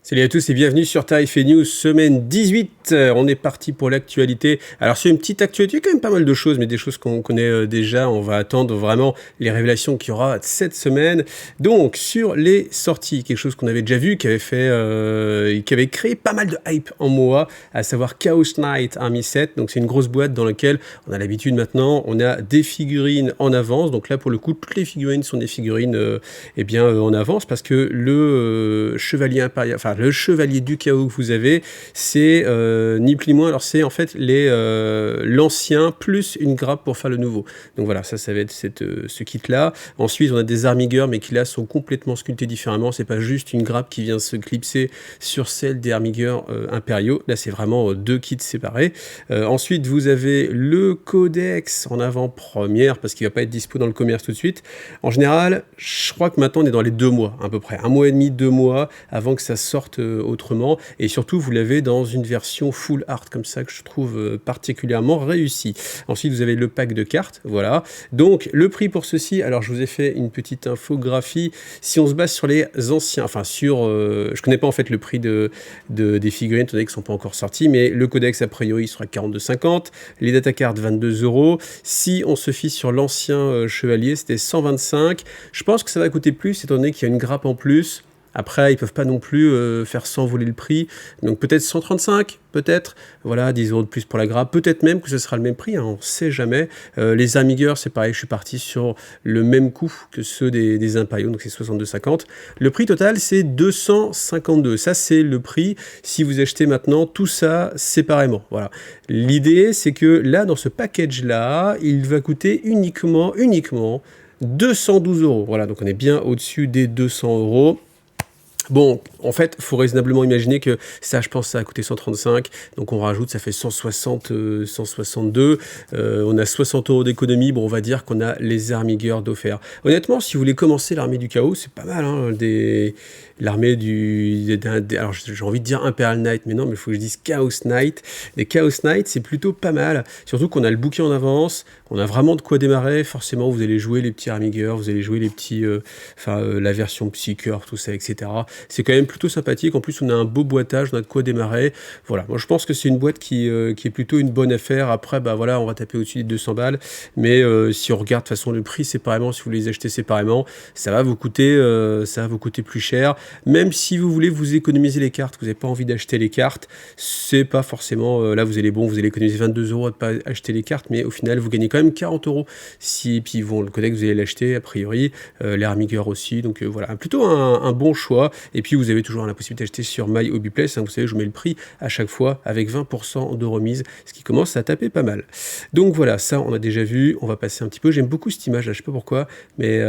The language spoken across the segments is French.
Salut à tous et bienvenue sur Tarif et News, semaine 18. On est parti pour l'actualité. Alors c'est une petite actualité, quand même pas mal de choses, mais des choses qu'on connaît déjà. On va attendre vraiment les révélations qu'il y aura cette semaine. Donc sur les sorties, quelque chose qu'on avait déjà vu, qui avait créé pas mal de hype en MOA, à savoir Chaos Knight Army 7. Donc c'est une grosse boîte dans laquelle on a l'habitude maintenant, on a des figurines en avance. Donc là pour le coup, toutes les figurines sont des figurines en avance parce que le chevalier impérial, enfin le chevalier du chaos que vous avez, c'est ni plus ni moins, alors c'est en fait l'ancien plus une grappe pour faire le nouveau. Donc voilà, ça va être ce kit-là. Ensuite, on a des armigers, mais qui là sont complètement sculptés différemment. C'est pas juste une grappe qui vient se clipser sur celle des armigers impériaux. Là, c'est vraiment deux kits séparés. Ensuite, vous avez le codex en avant-première, parce qu'il va pas être dispo dans le commerce tout de suite. En général, je crois que maintenant, on est dans les 2 mois, à peu près. 1 mois et demi, 2 mois, avant que ça sorte autrement, et surtout vous l'avez dans une version full art comme ça que je trouve particulièrement réussi. Ensuite vous avez le pack de cartes, voilà. Donc le prix pour ceci, alors je vous ai fait une petite infographie. Si on se base sur les anciens, enfin sur, je connais pas en fait le prix des figurines, étant donné qu'ils sont pas encore sortis, mais le codex a priori sera 42,50, les datacards 22 €. Si on se fie sur l'ancien chevalier, c'était 125. Je pense que ça va coûter plus étant donné qu'il y a une grappe en plus. Après, ils peuvent pas non plus faire s'envoler le prix. Donc peut-être 135, peut-être. Voilà, 10 € de plus pour la grappe. Peut-être même que ce sera le même prix, hein, on ne sait jamais. Les Armigers, c'est pareil, je suis parti sur le même coût que ceux des Impériaux, donc c'est 62,50. Le prix total, c'est 252. Ça, c'est le prix si vous achetez maintenant tout ça séparément. Voilà. L'idée, c'est que là, dans ce package-là, il va coûter uniquement 212 €. Voilà, donc on est bien au-dessus des 200 €. Bon, en fait, il faut raisonnablement imaginer que ça, je pense, ça a coûté 135, donc on rajoute, ça fait 160, 162, on a 60 € d'économie, bon, on va dire qu'on a les armigers d'offert. Honnêtement, si vous voulez commencer l'armée du chaos, c'est pas mal, hein, l'armée alors j'ai envie de dire Imperial Knight, mais non, mais il faut que je dise Chaos Knight. Les Chaos Knight, c'est plutôt pas mal, surtout qu'on a le bouquet en avance, on a vraiment de quoi démarrer, forcément, vous allez jouer les petits armigers, vous allez jouer les petits, la version Psyker, tout ça, etc. C'est quand même plutôt sympathique. En plus, on a un beau boitage, on a de quoi démarrer. Voilà, moi je pense que c'est une boîte qui est plutôt une bonne affaire. Après, bah voilà, on va taper au-dessus des 200 balles. Mais si on regarde de toute façon le prix séparément, si vous les achetez séparément, ça va vous coûter plus cher. Même si vous voulez vous économiser les cartes, vous n'avez pas envie d'acheter les cartes, c'est pas forcément là vous allez économiser 22 € à ne pas acheter les cartes, mais au final vous gagnez quand même 40 €. Puis le codex vous allez l'acheter a priori, les armigers aussi. Donc voilà, plutôt un bon choix. Et puis vous avez toujours la possibilité d'acheter sur My Hobby Place, hein, vous savez, je mets le prix à chaque fois avec 20% de remise, ce qui commence à taper pas mal. Donc voilà, ça on a déjà vu, on va passer un petit peu. J'aime beaucoup cette image là, je sais pas pourquoi, mais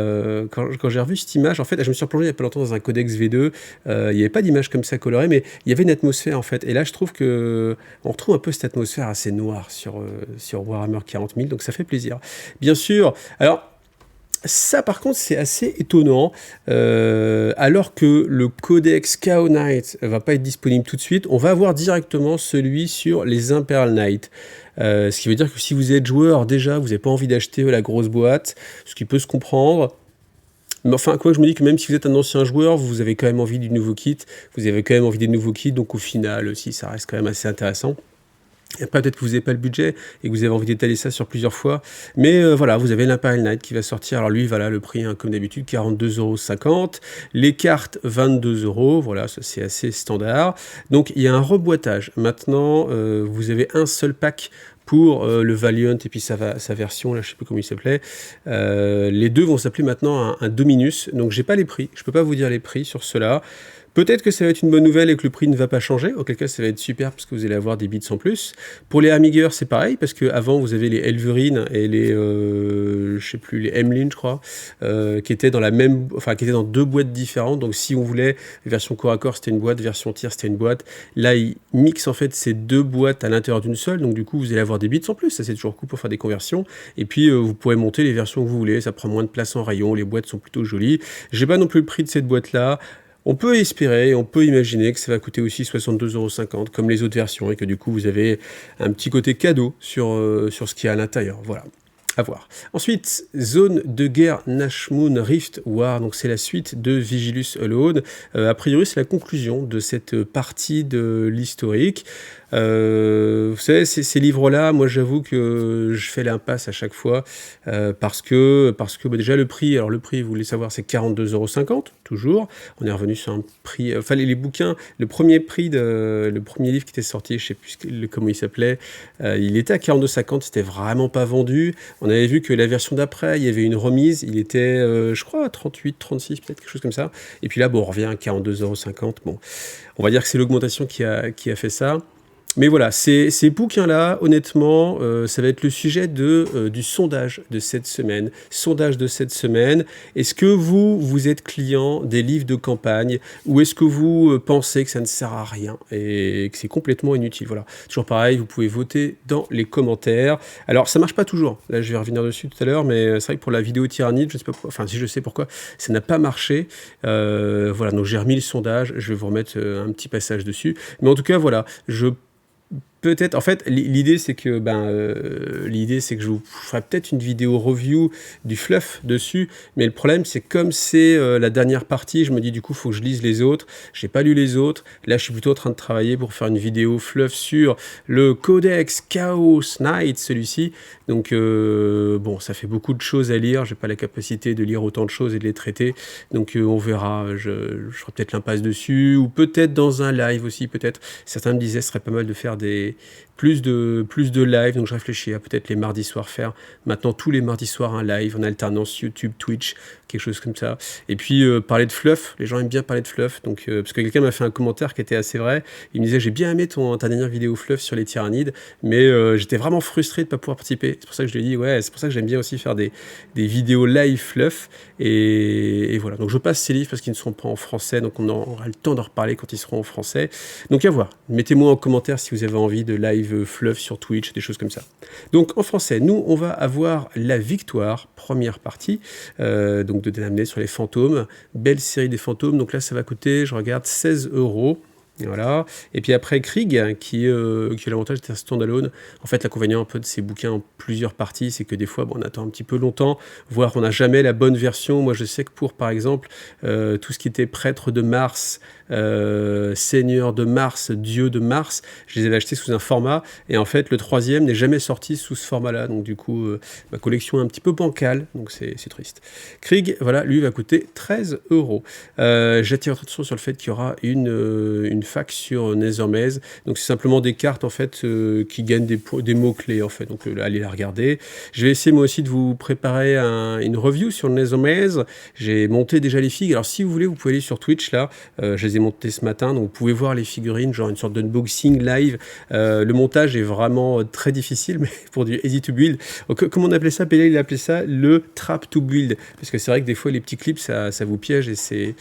quand j'ai revu cette image, en fait, je me suis replongé il y a pas longtemps dans un codex V2, il n'y avait pas d'image comme ça colorée, mais il y avait une atmosphère en fait. Et là, je trouve que on retrouve un peu cette atmosphère assez noire sur Warhammer 40 000, donc ça fait plaisir. Bien sûr, alors. Ça, par contre, c'est assez étonnant. Alors que le codex Chaos Knight va pas être disponible tout de suite, on va avoir directement celui sur les Imperial Knight. Ce qui veut dire que si vous êtes joueur, déjà, vous n'avez pas envie d'acheter la grosse boîte, ce qui peut se comprendre. Mais enfin, quoi, je me dis que même si vous êtes un ancien joueur, vous avez quand même envie du nouveau kit, vous avez quand même envie des nouveaux kits, donc au final, si, ça reste quand même assez intéressant. Et après, peut-être que vous n'avez pas le budget et que vous avez envie d'étaler ça sur plusieurs fois. Mais voilà, vous avez l'Imperial Knight qui va sortir. Alors lui, voilà, le prix, hein, comme d'habitude, 42,50 €. Les cartes, 22 €. Voilà, ça c'est assez standard. Donc il y a un reboîtage. Maintenant, vous avez un seul pack pour le Valiant et puis sa version, là je sais plus comment il s'appelait. Les deux vont s'appeler maintenant un Dominus. Donc j'ai pas les prix. Je peux pas vous dire les prix sur ceux-là. Peut-être que ça va être une bonne nouvelle et que le prix ne va pas changer, auquel cas ça va être super parce que vous allez avoir des bits en plus. Pour les Armigers, c'est pareil, parce qu'avant vous avez les Elverine et les, je sais plus, les Emlyn, je crois, qui étaient dans qui étaient dans 2 boîtes différentes. Donc si on voulait, version corps à corps, c'était une boîte, version tir, c'était une boîte. Là, ils mixent en fait ces 2 boîtes à l'intérieur d'une seule, donc du coup vous allez avoir des bits en plus, ça c'est toujours cool pour faire des conversions. Et puis vous pourrez monter les versions que vous voulez, ça prend moins de place en rayon, les boîtes sont plutôt jolies. J'ai pas non plus le prix de cette boîte-là. On peut espérer, on peut imaginer que ça va coûter aussi 62,50 € comme les autres versions et que du coup vous avez un petit côté cadeau sur ce qu'il y a à l'intérieur. Voilà. À voir. Ensuite, Zone de guerre Nashmoon Rift War, donc c'est la suite de Vigilus Alone. A priori, c'est la conclusion de cette partie de l'historique. Vous savez, ces livres-là, moi j'avoue que je fais l'impasse à chaque fois parce que bah, déjà le prix, alors le prix, vous voulez savoir, c'est 42,50 € toujours. On est revenu sur un prix, enfin les bouquins, le premier livre qui était sorti, je sais plus comment il s'appelait, il était à 42,50 €, c'était vraiment pas vendu. On avait vu que la version d'après, il y avait une remise, il était, je crois, à 38, 36, peut-être quelque chose comme ça. Et puis là, bon, on revient à 42,50 €. Bon, on va dire que c'est l'augmentation qui a fait ça. Mais voilà, ces bouquins-là, honnêtement, ça va être le sujet du sondage de cette semaine. Sondage de cette semaine. Est-ce que vous êtes client des livres de campagne ou est-ce que vous pensez que ça ne sert à rien et que c'est complètement inutile? Voilà, toujours pareil, vous pouvez voter dans les commentaires. Alors, ça marche pas toujours. Là, je vais revenir dessus tout à l'heure, mais c'est vrai que pour la vidéo tyrannide, je sais pas pourquoi, enfin, si je sais pourquoi, ça n'a pas marché. Voilà, donc j'ai remis le sondage. Je vais vous remettre un petit passage dessus. Mais en tout cas, voilà, peut-être, en fait, l'idée c'est que je vous ferai peut-être une vidéo review du fluff dessus, mais le problème c'est comme c'est la dernière partie, je me dis du coup faut que je lise les autres, j'ai pas lu les autres, là je suis plutôt en train de travailler pour faire une vidéo fluff sur le Codex Chaos Knight, celui-ci, donc bon, ça fait beaucoup de choses à lire, j'ai pas la capacité de lire autant de choses et de les traiter, donc on verra, je ferai peut-être l'impasse dessus, ou peut-être dans un live aussi, peut-être, certains me disaient ce serait pas mal de faire plus de live, donc je réfléchis à peut-être les mardis soirs faire maintenant tous les mardis soirs un live en alternance YouTube, Twitch, quelque chose comme ça. Et puis parler de fluff, les gens aiment bien parler de fluff, donc parce que quelqu'un m'a fait un commentaire qui était assez vrai, il me disait j'ai bien aimé ta dernière vidéo fluff sur les tyrannides, mais j'étais vraiment frustré de ne pas pouvoir participer. C'est pour ça que je lui ai dit ouais, c'est pour ça que j'aime bien aussi faire des vidéos live fluff, et voilà. Donc je passe ces livres parce qu'ils ne seront pas en français, donc on aura le temps d'en reparler quand ils seront en français. Donc à voir, mettez-moi en commentaire si vous avez envie de live fluff sur Twitch, des choses comme ça. Donc en français, nous on va avoir La Victoire, première partie, donc de Dénamné sur les fantômes, belle série des fantômes, donc là ça va coûter, je regarde, 16 €. Voilà. Et puis après Krieg, qui a l'avantage d'être un standalone. En fait, l'inconvénient un peu de ces bouquins en plusieurs parties, c'est que des fois, bon, on attend un petit peu longtemps, voire on n'a jamais la bonne version. Moi, je sais que pour, par exemple, tout ce qui était prêtre de Mars, seigneur de Mars, dieu de Mars, je les avais achetés sous un format. Et en fait, le troisième n'est jamais sorti sous ce format-là. Donc du coup, ma collection est un petit peu bancale. Donc c'est triste. Krieg, voilà, lui va coûter 13 €. J'attire votre attention sur le fait qu'il y aura une fac sur Nethermaze, donc c'est simplement des cartes en fait qui gagnent des mots-clés en fait, donc allez la regarder. Je vais essayer moi aussi de vous préparer une review sur Nethermaze. J'ai monté déjà les figues, alors si vous voulez vous pouvez aller sur Twitch là, je les ai montées ce matin, donc vous pouvez voir les figurines, genre une sorte d'unboxing live. Le montage est vraiment très difficile, mais pour du easy to build. Donc, comment on appelait ça? Pélé il appelait ça le trap to build, parce que c'est vrai que des fois les petits clips ça vous piège et c'est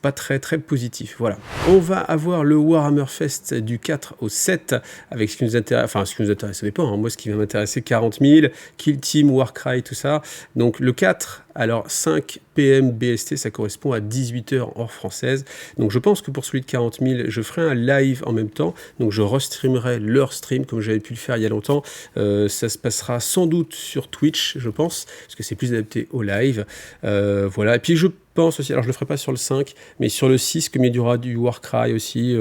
pas très très positif. Voilà, on va avoir le Warhammer Fest du 4 au 7 avec ce qui nous intéresse, enfin ce qui nous intéresse, ça dépend, hein. Moi ce qui va m'intéresser, 40 000, Kill Team, Warcry, tout ça. Donc le 4, alors 5 PM BST, ça correspond à 18 h hors française. Donc je pense que pour celui de 40 000, je ferai un live en même temps. Donc je restreamerai leur stream comme j'avais pu le faire il y a longtemps. Ça se passera sans doute sur Twitch, je pense, parce que c'est plus adapté au live. Voilà, et puis je pense aussi, alors je le ferai pas sur le 5, mais sur le 6, comme il y aura du Warcry aussi.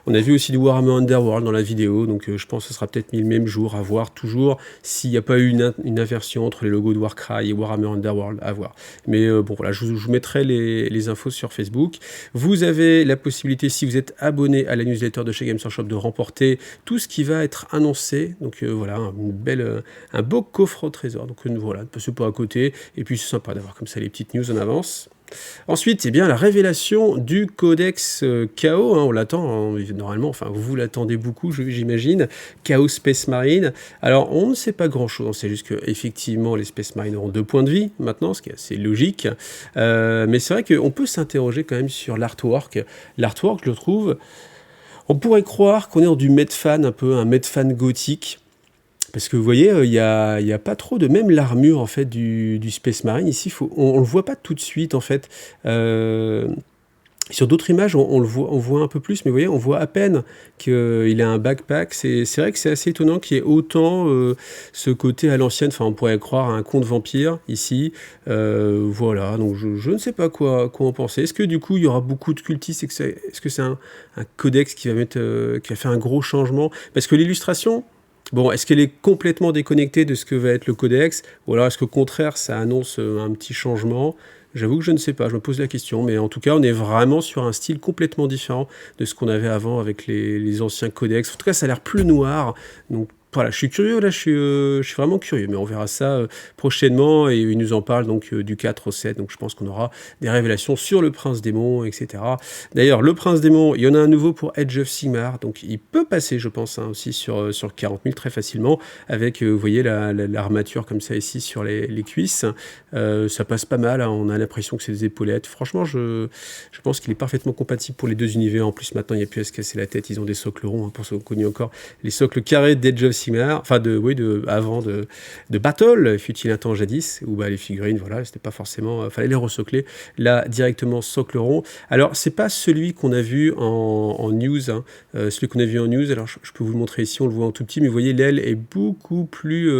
On a vu aussi du Warhammer Underworld dans la vidéo, donc je pense que ce sera peut-être mis le même jour, à voir toujours s'il n'y a pas eu une inversion entre les logos de Warcry et Warhammer Underworld, à voir. Mais bon voilà, je vous mettrai les infos sur Facebook. Vous avez la possibilité, si vous êtes abonné à la newsletter de chez Games Workshop, de remporter tout ce qui va être annoncé. Donc voilà, un beau coffre au trésor. Donc voilà, ne passez pas à côté. Et puis c'est sympa d'avoir comme ça les petites news en avance. Ensuite, eh bien, la révélation du Codex Chaos, hein, on l'attend, hein, normalement, enfin vous l'attendez beaucoup, j'imagine, Chaos Space Marine. Alors on ne sait pas grand-chose, on sait juste qu'effectivement les Space Marines auront 2 points de vie maintenant, ce qui est assez logique, mais c'est vrai qu'on peut s'interroger quand même sur l'artwork. L'artwork, je le trouve, on pourrait croire qu'on est dans du Medfan, un peu un Medfan gothique. Parce que vous voyez, il y a pas trop de... Même l'armure, en fait, du Space Marine, ici, on le voit pas tout de suite, en fait. Sur d'autres images, on voit un peu plus, mais vous voyez, on voit à peine qu'il a un backpack. C'est vrai que c'est assez étonnant qu'il y ait autant ce côté à l'ancienne. Enfin, on pourrait croire à un conte vampire ici. Voilà, donc je ne sais pas quoi en penser. Est-ce que du coup, il y aura beaucoup de cultistes? Est-ce que c'est un codex qui va faire un gros changement? Parce que l'illustration, bon, est-ce qu'elle est complètement déconnectée de ce que va être le codex? Ou alors est-ce qu'au contraire, ça annonce un petit changement? J'avoue que je ne sais pas, je me pose la question, mais en tout cas, on est vraiment sur un style complètement différent de ce qu'on avait avant avec les anciens codex. En tout cas, ça a l'air plus noir, donc voilà, je suis curieux, là, je suis vraiment curieux, mais on verra ça prochainement, et il nous en parle donc du 4 au 7, donc je pense qu'on aura des révélations sur le Prince Démon, etc. D'ailleurs, le Prince Démon, il y en a un nouveau pour Age of Sigmar, donc il peut passer, je pense, hein, aussi sur 40 000 très facilement, avec, vous voyez, l'armature comme ça ici sur les cuisses. Ça passe pas mal, hein, on a l'impression que c'est des épaulettes. Franchement, je pense qu'il est parfaitement compatible pour les deux univers. En plus, maintenant, il n'y a plus à se casser la tête, ils ont des socles ronds, hein, pour ceux qui ont connu encore les socles carrés d'Age of Sigmar, enfin, avant de Battle, fut-il un temps jadis, où bah, les figurines, voilà, c'était pas forcément, fallait les resocler. Là, directement socle rond. Alors, c'est pas celui qu'on a vu en news, hein, celui qu'on a vu en news. Alors, je peux vous le montrer ici, on le voit en tout petit, mais vous voyez, l'aile est beaucoup plus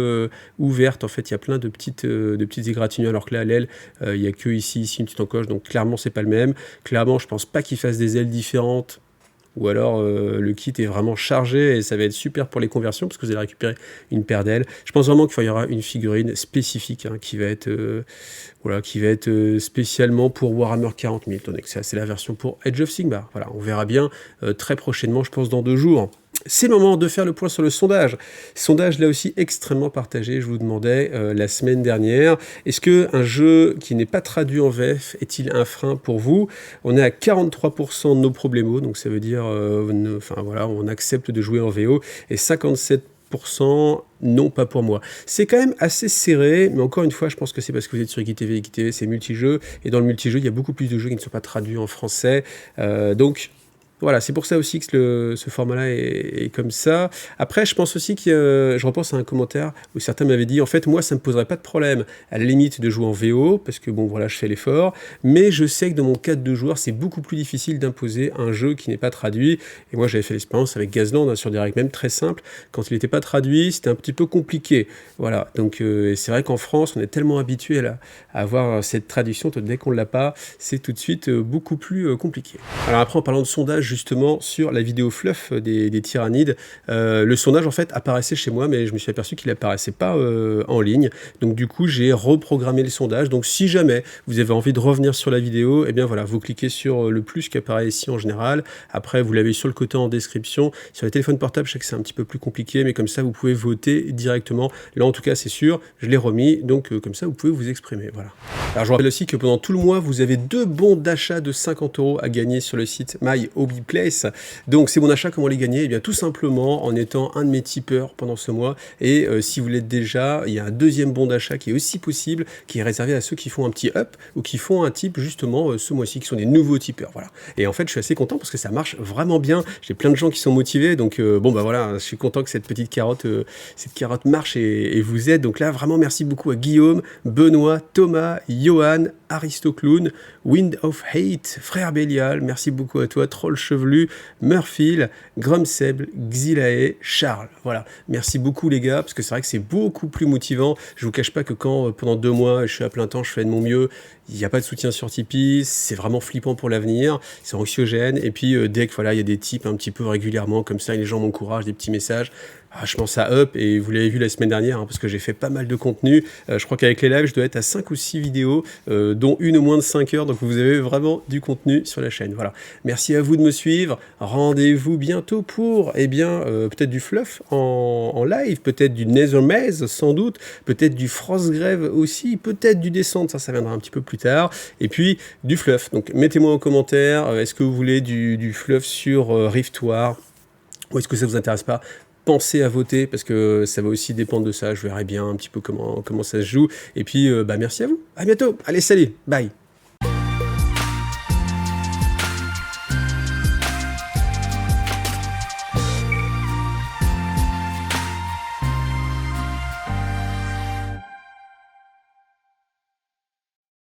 ouverte. En fait, il y a plein de petites égratignures, alors que là, l'aile, il n'y a que ici une petite encoche, donc clairement, c'est pas le même. Clairement, je pense pas qu'il fasse des ailes différentes, ou alors le kit est vraiment chargé et ça va être super pour les conversions parce que vous allez récupérer une paire d'ailes. Je pense vraiment qu'il y aura une figurine spécifique, hein, qui va être spécialement pour Warhammer 40 000. Donc c'est la version pour Age of Sigmar. Voilà, on verra bien très prochainement, je pense dans 2 jours. C'est le moment de faire le point sur le sondage. Sondage là aussi extrêmement partagé, je vous demandais la semaine dernière. Est-ce qu'un jeu qui n'est pas traduit en VF est-il un frein pour vous? On est à 43% de nos problèmes, donc ça veut dire, on accepte de jouer en VO, et 57% non, pas pour moi. C'est quand même assez serré, mais encore une fois, je pense que c'est parce que vous êtes sur GTV. GTV, c'est multijeu, et dans le multijeu, il y a beaucoup plus de jeux qui ne sont pas traduits en français. Donc, voilà, c'est pour ça aussi que ce format-là est comme ça. Après, je pense aussi je repense à un commentaire où certains m'avaient dit, en fait, moi, ça ne me poserait pas de problème, à la limite, de jouer en VO, parce que, bon, voilà, je fais l'effort, mais je sais que dans mon cadre de joueur, c'est beaucoup plus difficile d'imposer un jeu qui n'est pas traduit. Et moi, j'avais fait l'expérience avec Gazland, hein, sur des règles même très simples. Quand il n'était pas traduit, c'était un petit peu compliqué. Voilà, donc c'est vrai qu'en France, on est tellement habitué à avoir cette traduction, dès qu'on ne l'a pas, c'est tout de suite beaucoup plus compliqué. Alors après, en parlant de sondage, justement, sur la vidéo fluff des tyrannides, le sondage, en fait, apparaissait chez moi, mais je me suis aperçu qu'il apparaissait pas en ligne. Donc du coup, j'ai reprogrammé le sondage. Donc si jamais vous avez envie de revenir sur la vidéo, eh bien voilà, vous cliquez sur le plus qui apparaît ici en général. Après, vous l'avez sur le côté en description. Sur les téléphones portables, je sais que c'est un petit peu plus compliqué, mais comme ça, vous pouvez voter directement. Là, en tout cas, c'est sûr, je l'ai remis, donc comme ça, vous pouvez vous exprimer. Voilà. Alors, je vous rappelle aussi que pendant tout le mois, vous avez 2 bons d'achat de 50 € à gagner sur le site My Hobby Place. Donc, ces bons d'achat, comment les gagner? Eh bien, tout simplement en étant un de mes tipeurs pendant ce mois. Et si vous l'êtes déjà, il y a un deuxième bon d'achat qui est aussi possible, qui est réservé à ceux qui font un petit up ou qui font un tip justement ce mois-ci, qui sont des nouveaux tipeurs. Voilà. Et en fait, je suis assez content parce que ça marche vraiment bien. J'ai plein de gens qui sont motivés. Donc, bon, bah voilà, je suis content que cette petite carotte, marche et vous aide. Donc là, vraiment, merci beaucoup à Guillaume, Benoît, Thomas, Johan, Aristoclown, Wind of Hate, Frère Bélial, merci beaucoup à toi, Troll Chevelu, Murphil, Grumseb, Xilae, Charles. Voilà, merci beaucoup les gars, parce que c'est vrai que c'est beaucoup plus motivant. Je vous cache pas que quand pendant 2 mois, je suis à plein temps, je fais de mon mieux, il n'y a pas de soutien sur Tipeee, c'est vraiment flippant pour l'avenir, c'est anxiogène, et puis dès que voilà, il y a des types un petit peu régulièrement, comme ça, les gens m'encouragent, des petits messages, je pense à Up, et vous l'avez vu la semaine dernière, hein, parce que j'ai fait pas mal de contenu. Je crois qu'avec les lives, je dois être à 5 ou 6 vidéos, dont une au moins de 5 heures, donc vous avez vraiment du contenu sur la chaîne. Voilà. Merci à vous de me suivre. Rendez-vous bientôt pour, peut-être du fluff en live, peut-être du Nether Maze, sans doute, peut-être du Frostgrave aussi, peut-être du Descente, ça viendra un petit peu plus tard, et puis du fluff. Donc mettez-moi en commentaire, est-ce que vous voulez du fluff sur Rift War, ou est-ce que ça vous intéresse pas? Pensez à voter, parce que ça va aussi dépendre de ça. Je verrai bien un petit peu comment ça se joue. Et puis, merci à vous. À bientôt. Allez, salut. Bye.